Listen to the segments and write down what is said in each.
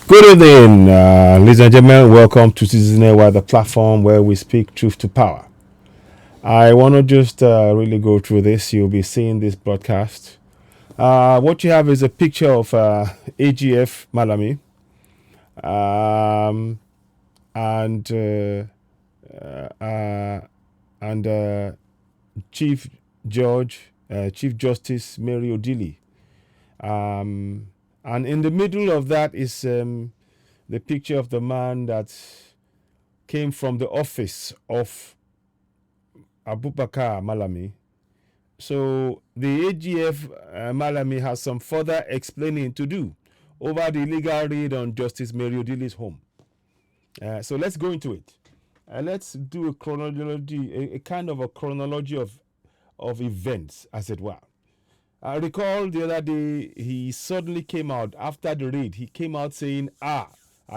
Good evening, ladies and gentlemen. Welcome to Citizen Air, the platform where we speak truth to power. I want to just really go through this. You'll be seeing this broadcast. What you have is a picture of AGF Malami um, and uh, and Chief Chief Justice Mary Odili. Um, and in the middle of that is the picture of the man that came from the office of Abubakar Malami. So the AGF Malami has some further explaining to do over the illegal raid on Justice Mary Odili's home. So let's go into it. Let's do a chronology, a kind of a chronology of events, as it were. I recall the other day he suddenly came out after the raid. He came out saying, I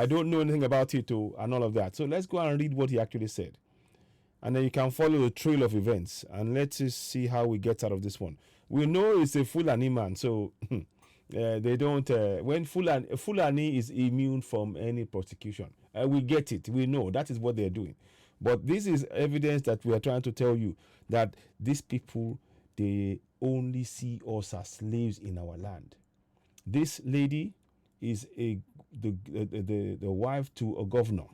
don't know anything about it, and all of that. So let's go and read what he actually said. And then you can follow the trail of events, and let's just see how we get out of this one. We know it's a Fulani man, so they don't. When Fulani is immune from any prosecution, we get it. We know that is what they're doing. But this is evidence that we are trying to tell you that these people, they only see us as slaves in our land. This lady is the wife to a governor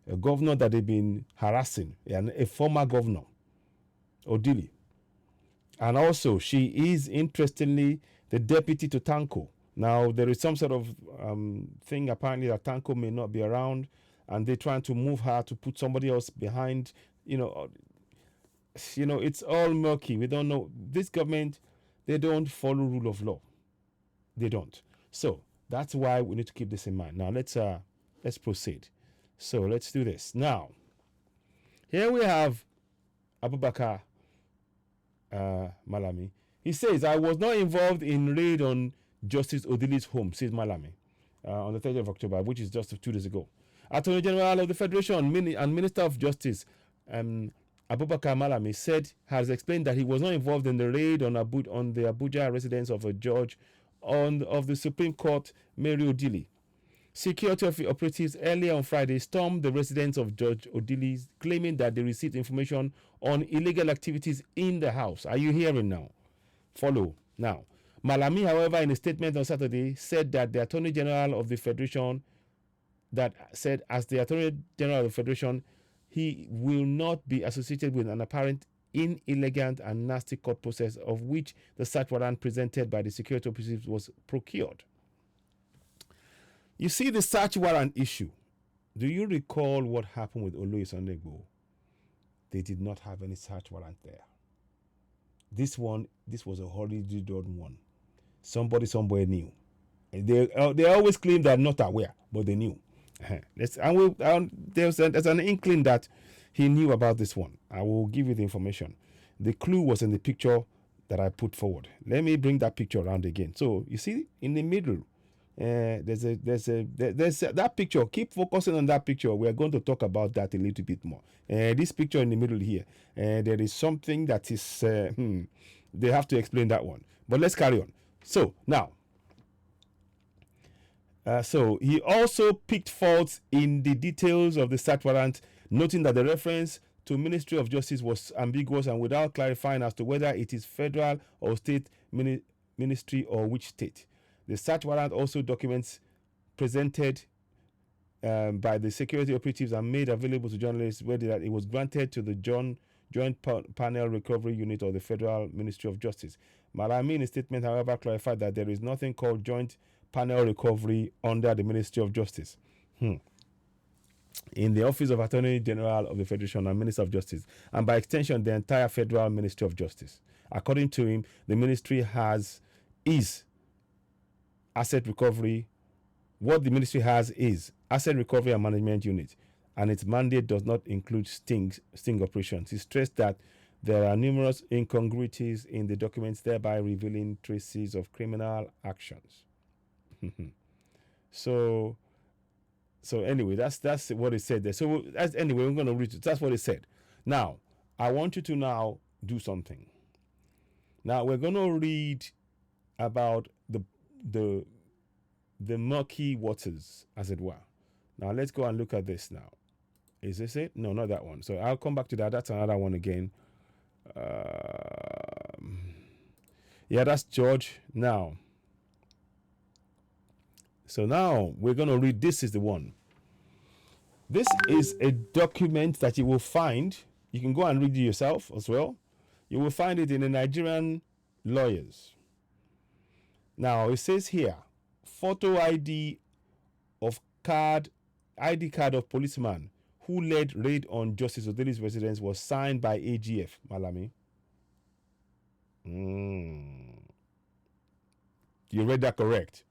that they've been harassing, and a former governor, Odili. And also, she is, interestingly, the deputy to Tanko. Now, there is some sort of thing apparently that Tanko may not be around, and they're trying to move her to put somebody else behind. It's all murky. We don't know. This government, they don't follow rule of law. They don't. So that's why we need to keep this in mind. Now let's proceed. So let's do this. Now, here we have Abubakar Malami. He says, I was not involved in raid on Justice Odili's home, says Malami, on the 30th of October, which is just 2 days ago. Attorney General of the Federation and Minister of Justice, Abubakar Malami, has explained that he was not involved in the raid on the Abuja residence of a judge of the Supreme Court, Mary Odili. Security operatives earlier on Friday stormed the residence of Judge Odili, claiming that they received information on illegal activities in the house. Are you hearing now? Follow. Now, Malami, however, in a statement on Saturday, said that the Attorney General of the Federation, as the Attorney General of the Federation, he will not be associated with an apparent inelegant and nasty court process of which the search warrant presented by the security operatives was procured. You see the search warrant issue. Do you recall what happened with Oloye Sunday-Igboho? They did not have any search warrant there. This was a hurriedly done one. Somebody somewhere knew. They always claim they're not aware, but they knew. There's an inkling that he knew about this one. I will give you the information. The clue was in the picture that I put forward. Let me bring that picture around again. So you see in the middle, there's that picture. Keep focusing on that picture. We are going to talk about that a little bit more. This picture in the middle here, there is something that is they have to explain that one. But let's carry on. So now, so he also picked faults in the details of the search warrant, noting that the reference to Ministry of Justice was ambiguous and without clarifying as to whether it is federal or state ministry or which state. The search warrant also documents presented by the security operatives and made available to journalists where that it was granted to the Joint Panel Recovery Unit of the Federal Ministry of Justice. Malami, in a statement, however, clarified that there is nothing called Joint Panel Recovery under the Ministry of Justice. In the Office of Attorney General of the Federation and Minister of Justice, and by extension, the entire Federal Ministry of Justice. According to him, the ministry is asset recovery. What the ministry has is asset recovery and management unit, and its mandate does not include sting operations. He stressed that there are numerous incongruities in the documents, thereby revealing traces of criminal actions. So anyway, that's what it said there. So anyway, we're going to read it. That's what it said. Now, I want you to now do something. Now we're going to read about the the murky waters, as it were. Now let's go and look at this now. Is this it? No, not that one. So I'll come back to that. That's another one again. Yeah, that's George. Now, so now we're going to read. This is the one. This is a document that you will find. You can go and read it yourself as well. You will find it in the Nigerian lawyers. Now, it says here, photo ID card of policeman who led raid on Justice Odili's residence was signed by AGF Malami. You read that correct.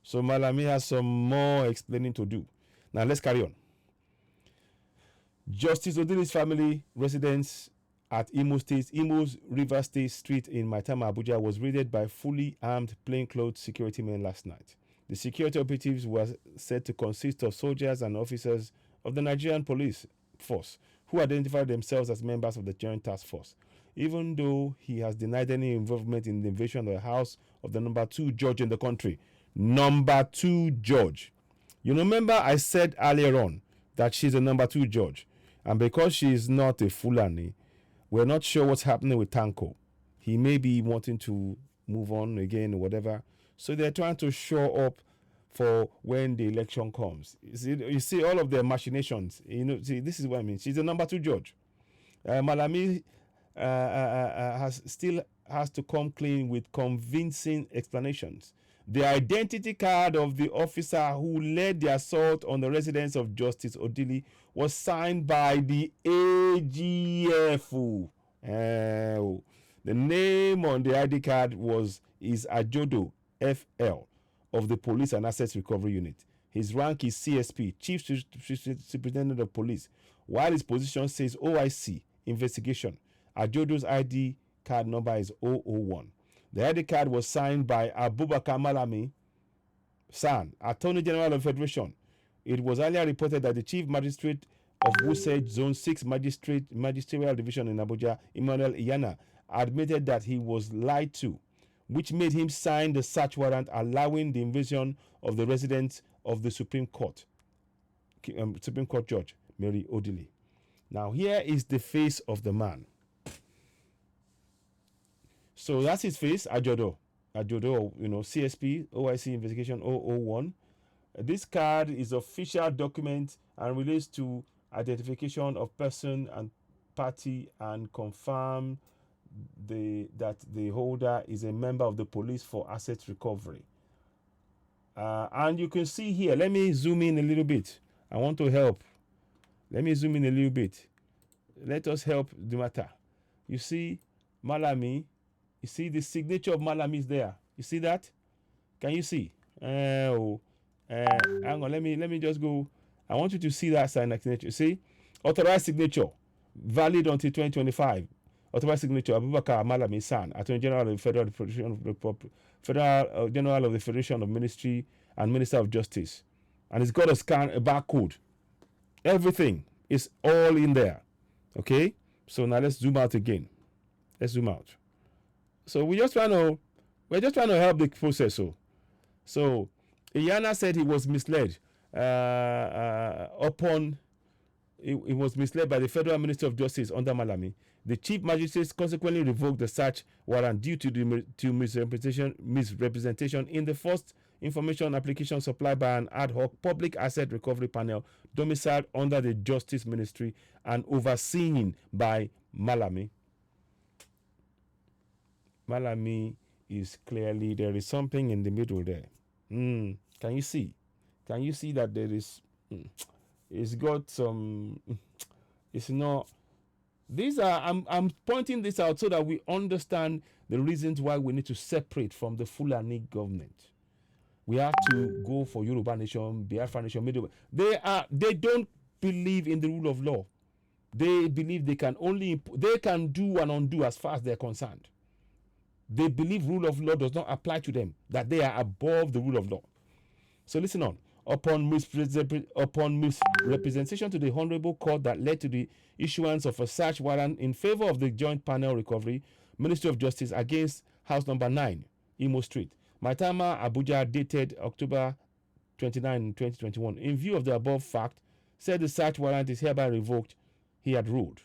So Malami has some more explaining to do. Now let's carry on. Justice Odili's family residence at Imo's River State Street in Maitama, Abuja was raided by fully armed plainclothes security men last night. The security operatives were said to consist of soldiers and officers of the Nigerian police force who identified themselves as members of the Joint Task Force, even though he has denied any involvement in the invasion of the house of the number 2 judge in the country. Number 2 judge. You remember I said earlier on that she's a number 2 judge, and because she is not a Fulani, we're not sure what's happening with Tanko. He may be wanting to move on again or whatever. So they're trying to show up for when the election comes. You see all of their machinations. See, this is what I mean. She's the number 2 judge. Malami still has to come clean with convincing explanations. The identity card of the officer who led the assault on the residence of Justice Odili was signed by the AGF. The name on the ID card is Ajodo FL of the Police and Assets Recovery Unit. His rank is CSP, Chief Superintendent of Police, while his position says OIC, Investigation. Ajodo's ID card number is 001. The ID card was signed by Abubakar Malami San, Attorney General of the Federation. It was earlier reported that the Chief Magistrate of Wusej Zone 6 Magisterial Division in Abuja, Emmanuel Iyana, admitted that he was lied to, which made him sign the search warrant allowing the invasion of the residence of the Supreme Court Judge Mary Odili. Now here is the face of the man. So that's his face, Ajodo, CSP, OIC Investigation 001. This card is official document and relates to identification of person and party and confirm that the holder is a member of the police for asset recovery. And you can see here, let me zoom in a little bit. I want to help. Let me zoom in a little bit. Let us help the matter. You see Malami. You see the signature of Malami is there. You see that? Can you see? Hang on. Let me just go. I want you to see that signature. See, authorized signature, valid until 2025. Authorized signature: Abubakar Malami San, Attorney General of the Federal General of the Federation of Ministry and Minister of Justice, and it's got a barcode. Everything is all in there. Okay. So now let's zoom out again. Let's zoom out. So we're just trying to help the process. So Iyana said he was misled he was misled by the Federal Ministry of Justice under Malami. The Chief Magistrate consequently revoked the search warrant due to misrepresentation in the first information application supplied by an ad hoc public asset recovery panel domiciled under the Justice Ministry and overseen by Malami. Malami is clearly, there is something in the middle there. Can you see? Can you see that there is? It's got some. It's not. These are. I'm pointing this out so that we understand the reasons why we need to separate from the Fulani government. We have to go for Yoruba Nation, Biafra Nation, Middle. They don't believe in the rule of law. They believe they can do and undo as far as they're concerned. They believe rule of law does not apply to them, that they are above the rule of law. So listen on. Upon misrepresentation to the Honorable Court that led to the issuance of a search warrant in favor of the Joint Panel Recovery, Ministry of Justice against House Number 9, Imo Street, Maitama Abuja, dated October 29, 2021. In view of the above fact, said the search warrant is hereby revoked, he had ruled.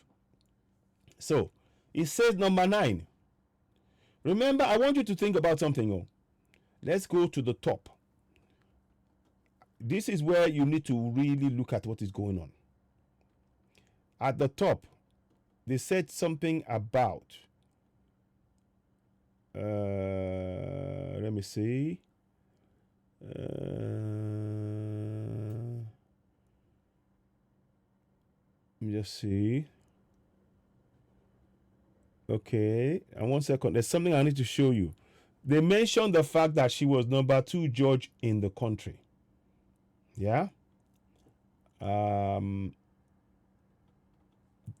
So, it says number 9. Remember, I want you to think about something. Oh. Let's go to the top. This is where you need to really look at what is going on. At the top, they said something about, let me see. Let me just see. Okay, and 1 second. There's something I need to show you. They mentioned the fact that she was number 2 judge in the country. Yeah.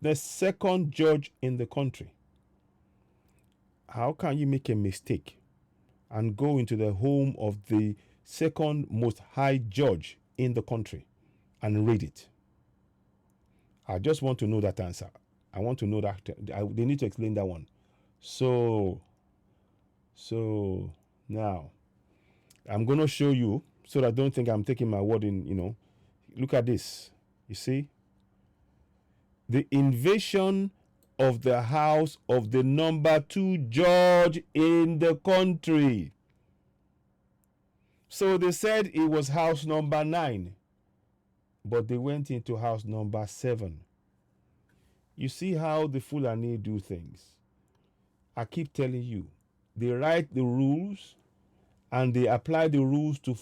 The second judge in the country. How can you make a mistake and go into the home of the second most high judge in the country and read it? I just want to know that answer. I want to know that. They need to explain that one. So now I'm going to show you, so that I don't think I'm taking my word in, look at this. You see? The invasion of the house of the number 2 judge in the country. So they said it was house number 9, but they went into house number 7. You see how the Fulani do things. I keep telling you, they write the rules and they apply the rules to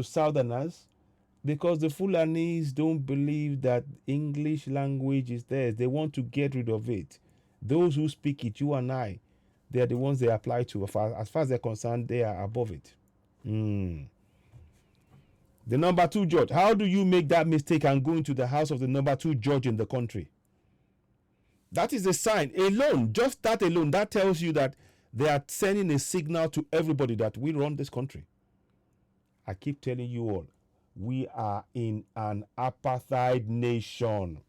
Southerners, because the Fulanis don't believe that English language is theirs. They want to get rid of it. Those who speak it, you and I, they are the ones they apply to. As far as they're concerned, they are above it. The number 2 judge. How do you make that mistake and go into the house of the number 2 judge in the country? That is a sign alone. Just that alone, that tells you that they are sending a signal to everybody that we run this country. I keep telling you all, we are in an apartheid nation,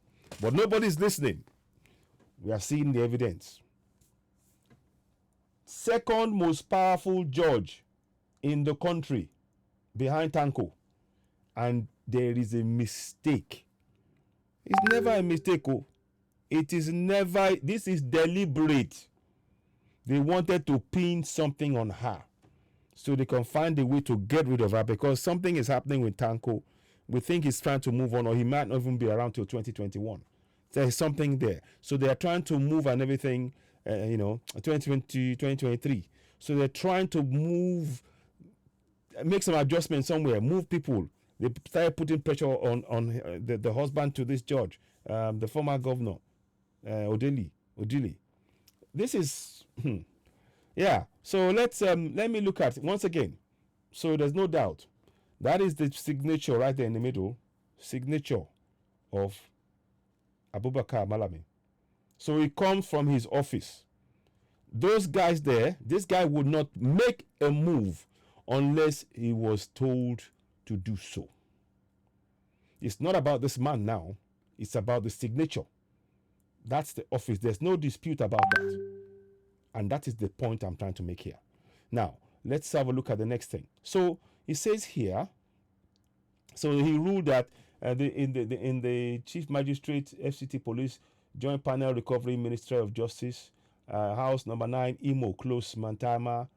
but nobody's listening. We are seeing the evidence. Second most powerful judge in the country, behind Tanko, and there is a mistake. It's never a mistake. Oh, it is never. This is deliberate. They wanted to pin something on her, so they can find a way to get rid of her, because something is happening with Tanko. We think he's trying to move on, or he might not even be around till 2021. There's something there. So they are trying to move and everything, 2020, 2023. So they're trying to move, make some adjustments somewhere, move people. They started putting pressure on the husband to this judge, the former governor, Odili. This is... Yeah, so let me look at it once again. So there's no doubt. That is the signature right there in the middle. Signature of Abubakar Malami. So it comes from his office. Those guys there, this guy would not make a move unless he was told to do so. It's not about this man now. It's about the signature. That's the office. There's no dispute about that. And that is the point I'm trying to make here. Now, let's have a look at the next thing. So it says here, so he ruled that in the Chief Magistrate, FCT Police, Joint Panel Recovery, Ministry of Justice, House number 9, Imo Close, Maitama,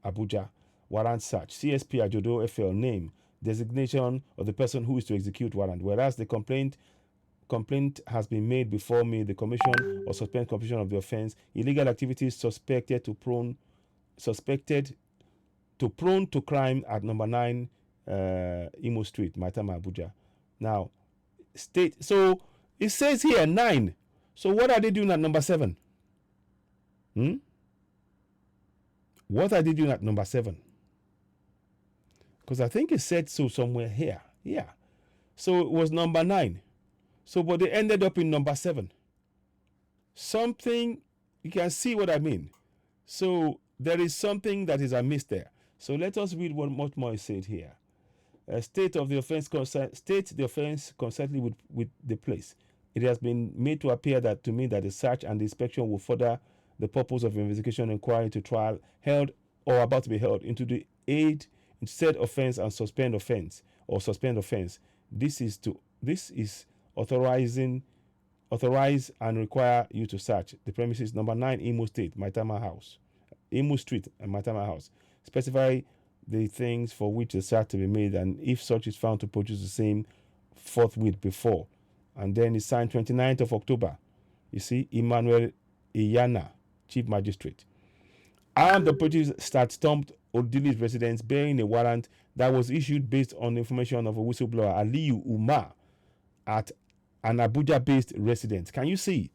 Abuja, warrant search, CSP Ajodo FL, name, designation of the person who is to execute warrant. Whereas the complaint has been made before me, the commission or suspend completion of the offense, illegal activities suspected to prone to crime at number 9 Imo Street, Maitama, Abuja. Now, state. So it says here 9. So what are they doing at number 7? What are they doing at number 7? Because I think it said so somewhere here. Yeah. So it was number 9. So, but they ended up in number 7. Something, you can see what I mean. So there is something that is amiss there. So let us read what more is said here. State the offense consistently with the place. It has been made to appear that to me that the search and the inspection will further the purpose of investigation inquiry to trial held or about to be held into the aid in said offense and suspend offense or suspend offense. This is authorize and require you to search the premises number 9 Imo Street, Maitama and Maitama House. Specify the things for which the search to be made, and if such is found, to produce the same forthwith before. And then it's signed 29th of October. You see, Emmanuel Iyana, Chief Magistrate. Armed operatives stormed Odili's residence bearing a warrant that was issued based on information of a whistleblower, Aliyu Umar, at an Abuja-based residence. Can you see?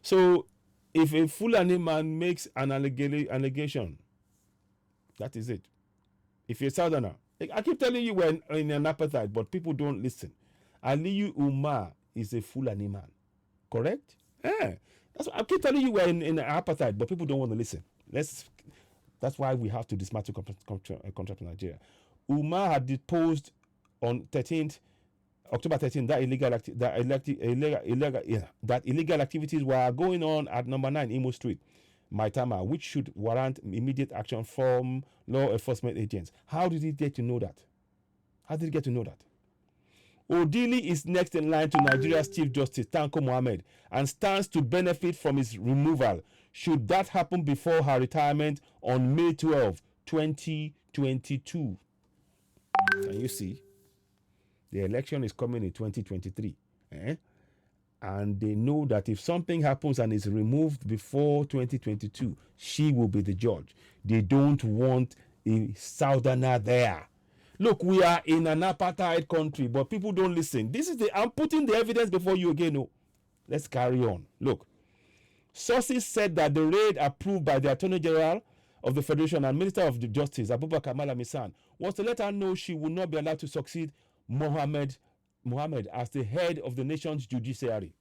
So, if a Fulani man makes an allegation, that is it. If you're a Southerner, I keep telling you we're in an apartheid, but people don't listen. Aliyu Umar is a Fulani man, correct? Yeah. I keep telling you we're in an apartheid, but people don't want to listen. That's why we have to dismantle contract in Nigeria. Umar had deposed on October 13th that illegal activities were going on at number 9 Imo Street, Maitama, which should warrant immediate action from law enforcement agents. How did he get to know that? Odili is next in line to Nigeria's Chief Justice, Tanko Mohammed, and stands to benefit from his removal, should that happen before her retirement on May 12, 2022. Can you see? The election is coming in 2023. And they know that if something happens and is removed before 2022, she will be the judge. They don't want a Southerner there. Look, we are in an apartheid country, but people don't listen. I'm putting the evidence before you again. No. Let's carry on. Look. Sources said that the raid approved by the Attorney General of the Federation and Minister of Justice, Abubakar Malami, was to let her know she would not be allowed to succeed Mohammed as the head of the nation's judiciary.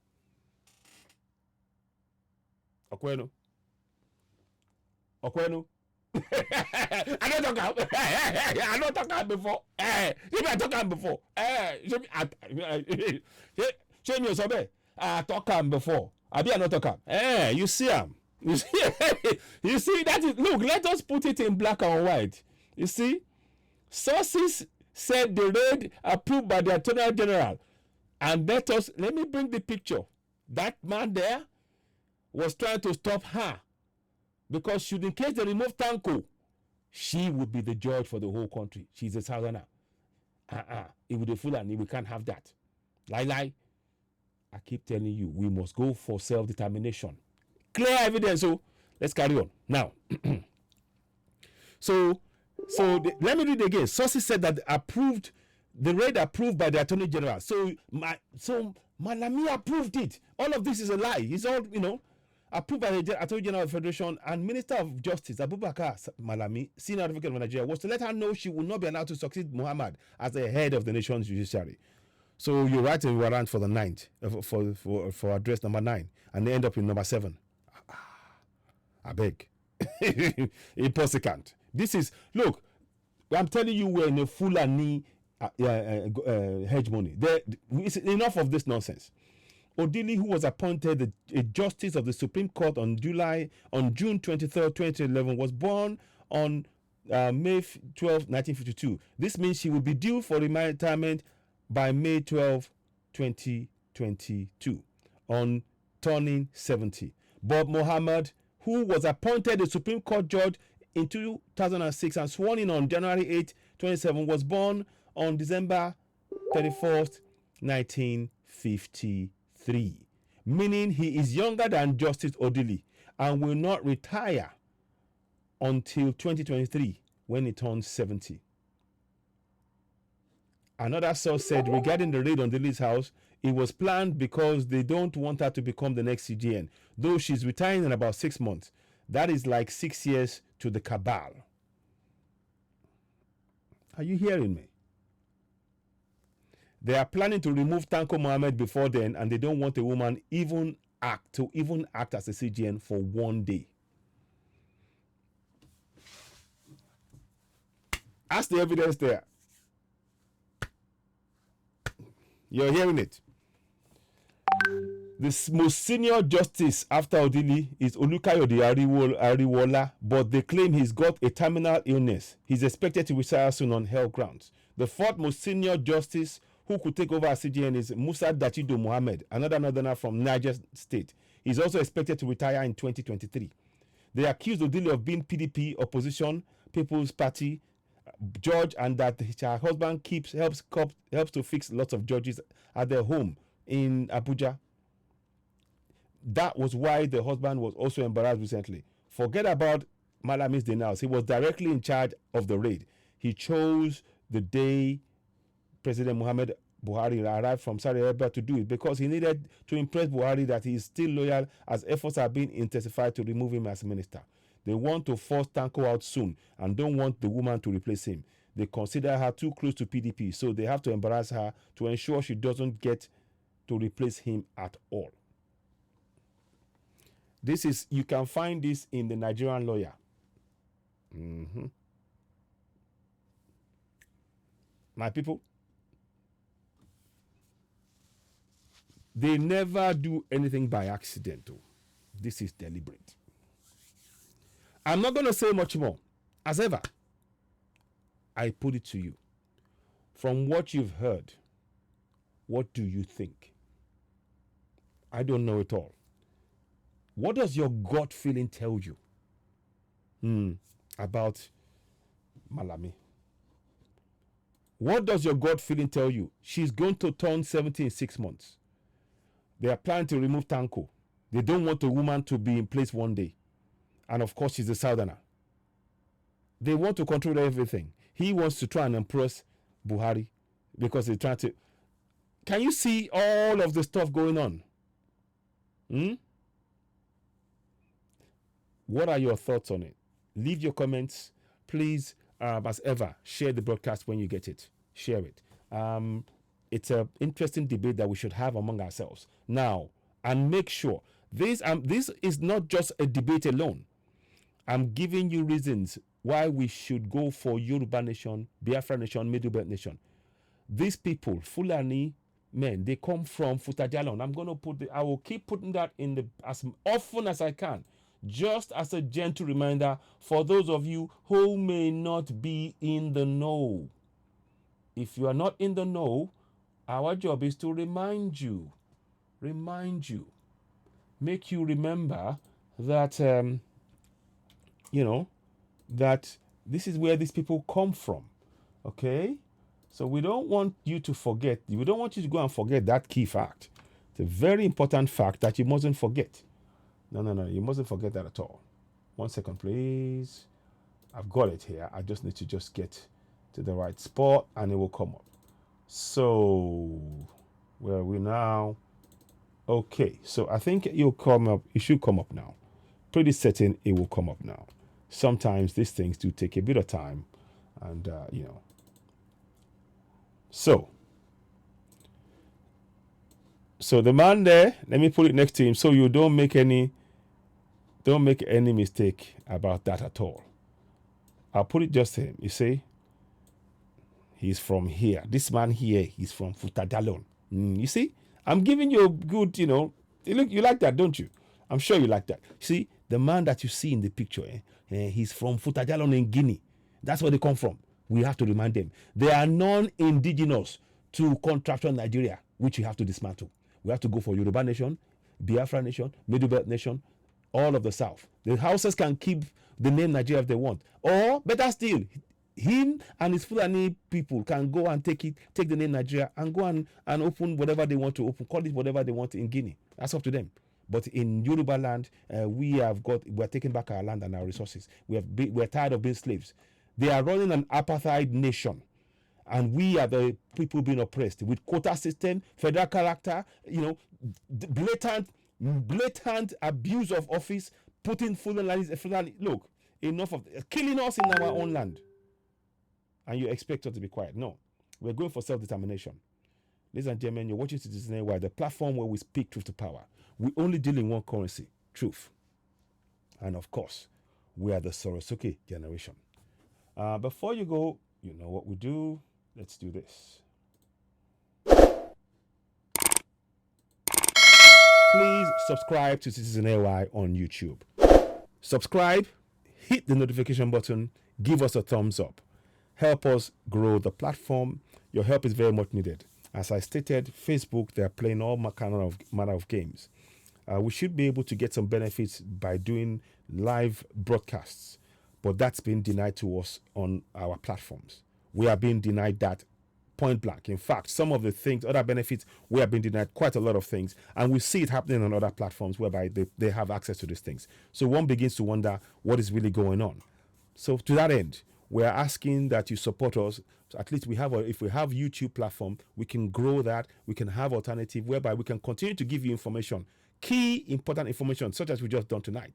Okwenu. I don't talk before. I talk before. Show me your I talk before. I be not talk. You see him. You see that is, look, let us put it in black and white. You see, sources said the raid approved by the Attorney General, and let me bring the picture. That man there was trying to stop her, because in case they remove Tanko, she would be the judge for the whole country. She's a Southerner. It would be full, and we can't have that. Lie. I keep telling you, we must go for self-determination. Clear evidence. So let's carry on now. Let me read again. Sources said that the raid approved by the Attorney General. So Malami approved it. All of this is a lie. It's all approved by the Attorney General of the Federation and Minister of Justice Abubakar Malami, senior advocate of Nigeria, was to let her know she would not be allowed to succeed Muhammad as the head of the nation's judiciary. So you write a warrant for the 9th, for address number 9, and they end up in number 7. I beg. Impossible. This is, look, I'm telling you, we're in a Fulani hegemony. Enough of this nonsense. Odili, who was appointed a justice of the Supreme Court on June 23rd, 2011, was born on May 12, 1952. This means she will be due for retirement by May 12, 2022, on turning 70. Bob Mohammed, who was appointed a Supreme Court judge in 2006 and sworn in on January 8, 2007, was born on December 31st, 1953, meaning he is younger than Justice Odili and will not retire until 2023 when he turns 70. Another source said regarding the raid on Odili's house, it was planned because they don't want her to become the next CGN, though she's retiring in about 6 months. That is like 6 years to the cabal. Are you hearing me? They are planning to remove Tanko Mohammed before then, and they don't want a woman even act as a CGN for 1 day. Ask the evidence there. You're hearing it. The most senior justice after Odili is Olukayode Ariwola, but they claim he's got a terminal illness. He's expected to retire soon on health grounds. The fourth most senior justice who could take over as CJN is Musa Dachido Mohammed, another northerner from Niger State. He's also expected to retire in 2023. They accused Odili of being PDP opposition, People's Party judge, and that her husband helps to fix lots of judges at their home in Abuja. That was why the husband was also embarrassed recently. Forget about Malami's denials. He was directly in charge of the raid. He chose the day President Muhammad Buhari arrived from Saudi Arabia to do it because he needed to impress Buhari that he is still loyal, as efforts are being intensified to remove him as minister. They want to force Tanko out soon and don't want the woman to replace him. They consider her too close to PDP, so they have to embarrass her to ensure she doesn't get to replace him at all. You can find this in the Nigerian Lawyer. My people, they never do anything by accident. This is deliberate. I'm not going to say much more. As ever, I put it to you. From what you've heard, what do you think? I don't know it all. What does your gut feeling tell you about Malami? What does your gut feeling tell you? She's going to turn 70 in 6 months. They are planning to remove Tanko. They don't want a woman to be in place one day. And of course, she's a southerner. They want to control everything. He wants to try and impress Buhari because they're trying to. Can you see all of the stuff going on? What are your thoughts on it? Leave your comments. Please, as ever, share the broadcast when you get it. Share it. It's an interesting debate that we should have among ourselves. Now, and make sure, this is not just a debate alone. I'm giving you reasons why we should go for Yoruba Nation, Biafra Nation, Middle Belt Nation. These people, Fulani men, they come from Futajalon. I will keep putting that in as often as I can, just as a gentle reminder for those of you who may not be in the know. If you are not in the know, our job is to remind you, make you remember that, that this is where these people come from. Okay? So we don't want you to forget. We don't want you to go and forget that key fact. It's a very important fact that you mustn't forget. No. You mustn't forget that at all. 1 second, please. I've got it here. I just need to just get to the right spot and it will come up. So, where are we now? Okay, so I think it'll come up. It should come up now. Pretty certain it will come up now. Sometimes these things do take a bit of time, and So the man there, let me put it next to him so you don't make any mistake about that at all. I'll put it just to him. You see, he's from here. This man here, he's from Futadalon. You see, I'm giving you a good, you like that, don't you? I'm sure you like that. See, the man that you see in the picture, he's from Futadalon in Guinea. That's where they come from. We have to remind them. They are non-indigenous to contractual Nigeria, which we have to dismantle. We have to go for Yoruba Nation, Biafra Nation, Middle Belt Nation, all of the South. The houses can keep the name Nigeria if they want. Or, better still, him and his Fulani people can go and take the name Nigeria and go and open whatever they want to open, call it whatever they want in Guinea. That's up to them. But in Yoruba land, we're taking back our land and our resources. We're tired of being slaves. They are running an apartheid nation. And we are the people being oppressed with quota system, federal character, blatant abuse of office, putting Fulani. Look, enough of killing us in our own land. And you expect us to be quiet. No, we're going for self-determination. Ladies and gentlemen, you're watching Citizen AY, the platform where we speak truth to power. We only deal in one currency, truth. And of course, we are the Sorosuke generation. Before you go, you know what we do. Let's do this. please subscribe to Citizen AY on YouTube. Subscribe, hit the notification button, give us a thumbs up. Help us grow the platform. Your help is very much needed. As I stated, Facebook, they're playing all manner of games. We should be able to get some benefits by doing live broadcasts, but that's been denied to us on our platforms. We are being denied that point blank. In fact, some of the things, other benefits, we have been denied quite a lot of things, and we see it happening on other platforms whereby they have access to these things. So one begins to wonder what is really going on. So to that end, we are asking that you support us. So at least if we have YouTube platform, we can grow that. We can have alternative whereby we can continue to give you information, key important information, such as we just done tonight,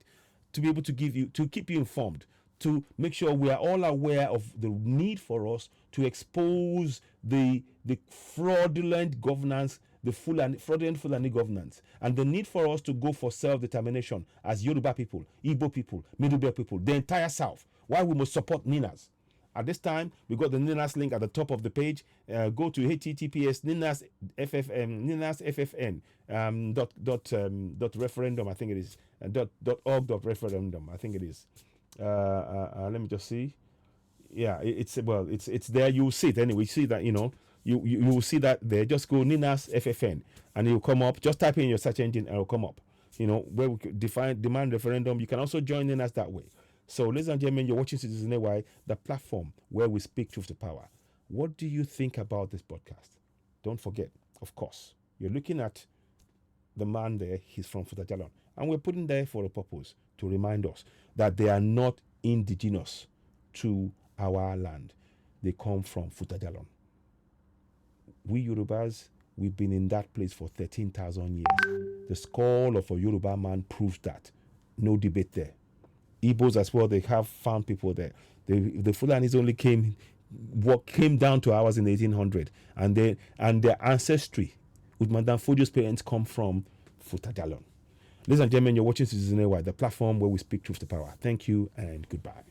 to be able to keep you informed, to make sure we are all aware of the need for us to expose the fraudulent governance, the fraudulent Fulani governance, and the need for us to go for self-determination as Yoruba people, Igbo people, Middle Belt people, the entire South. Why we must support NINAS. At this time, we got the NINAS link at the top of the page. Go to https dot referendum, I think it is, .org.referendum, I think it is. Let me just see. Yeah, it's there. You will see it anyway. You see that, you will see that there. Just go NINAS FFN and it will come up. Just type in your search engine and it will come up. Where we could demand referendum. You can also join NINAS that way. So, ladies and gentlemen, you're watching Citizen AY, the platform where we speak truth to power. What do you think about this podcast? Don't forget, of course, you're looking at the man there. He's from Futajalon. And we're putting there for a purpose, to remind us that they are not indigenous to our land. They come from Futajalon. We Yorubas, we've been in that place for 13,000 years. The skull of a Yoruba man proves that. No debate there. Igbos as well, they have found people there. The Fulanis only came down to ours in 1800, and their ancestry with Madame Fojo's parents come from Futajalon. Ladies and gentlemen, you're watching Citizen AY, the platform where we speak truth to power. Thank you and goodbye.